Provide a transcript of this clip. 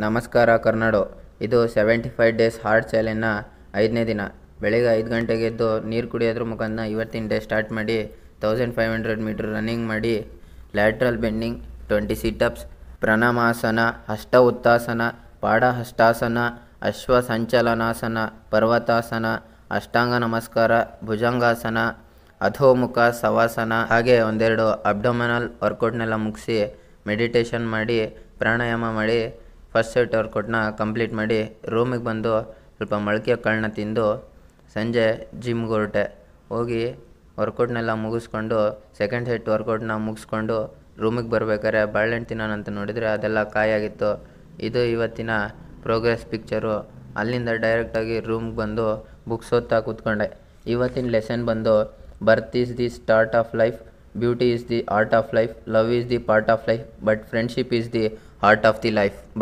ನಮಸ್ಕಾರ ಕರ್ನಾಡು. ಇದು 75 days hard ಚಾಲೆಂಜ್ನ 5ನೇ ದಿನ. ಬೆಳಿಗ್ಗೆ 5 ಗಂಟೆಗೆ ಎದ್ದು ನೀರು ಕುಡಿಯೋದ್ರ ಮುಖಾಂತರ ಇವತ್ತಿನ ಡೇ ಸ್ಟಾರ್ಟ್ ಮಾಡಿ 1500 ಮೀಟರ್ ರನ್ನಿಂಗ್ ಮಾಡಿ, ಲ್ಯಾಟ್ರಲ್ ಬೆಂಡಿಂಗ್ 20 ಸಿಟಪ್ಸ್, ಪ್ರಣಾಮಾಸನ, ಹಷ್ಟ ಉತ್ತಾಸನ, ಪಾಡ ಹಷ್ಟಾಸನ, ಅಶ್ವ ಸಂಚಲನಾಸನ, ಪರ್ವತಾಸನ, ಅಷ್ಟಾಂಗ ನಮಸ್ಕಾರ, ಭುಜಂಗಾಸನ, ಅಧೋಮುಖ ಸವಾಸನ, ಹಾಗೆ ಒಂದೆರಡು ಅಬ್ಡೊಮಿನಲ್ ವರ್ಕೌಟ್ನೆಲ್ಲ ಮುಗಿಸಿ ಮೆಡಿಟೇಷನ್ ಮಾಡಿ ಪ್ರಾಣಾಯಾಮ ಮಾಡಿ ಫಸ್ಟ್ ಸೆಟ್ ವರ್ಕೌಟ್ನ ಕಂಪ್ಲೀಟ್ ಮಾಡಿ ರೂಮಿಗೆ ಬಂದು ಸ್ವಲ್ಪ ಮೊಳಕೆ ಕಾಳನ್ನ ತಿಂದು ಸಂಜೆ ಜಿಮ್ಗೆ ಹೊರಟೆ. ಹೋಗಿ ವರ್ಕೌಟ್ನೆಲ್ಲ ಮುಗಿಸ್ಕೊಂಡು ಸೆಕೆಂಡ್ ಸೆಟ್ ವರ್ಕೌಟ್ನ ಮುಗಿಸ್ಕೊಂಡು ರೂಮಿಗೆ ಬರ್ಬೇಕಾದ್ರೆ ಬಾಳೆಹಣ್ಣು ತಿನ್ನೋಣ ಅಂತ ನೋಡಿದರೆ ಅದೆಲ್ಲ ಕಾಯಾಗಿತ್ತು. ಇದು ಇವತ್ತಿನ ಪ್ರೋಗ್ರೆಸ್ ಪಿಕ್ಚರು. ಅಲ್ಲಿಂದ ಡೈರೆಕ್ಟಾಗಿ ರೂಮ್ಗೆ ಬಂದು ಬುಕ್ಸ್ ಓದ್ತಾ ಕೂತ್ಕೊಂಡೆ. ಇವತ್ತಿನ ಲೆಸನ್ ಬಂದು birth is the start of life, beauty is the art of life, love is the part of life, but friendship is the heart of the life.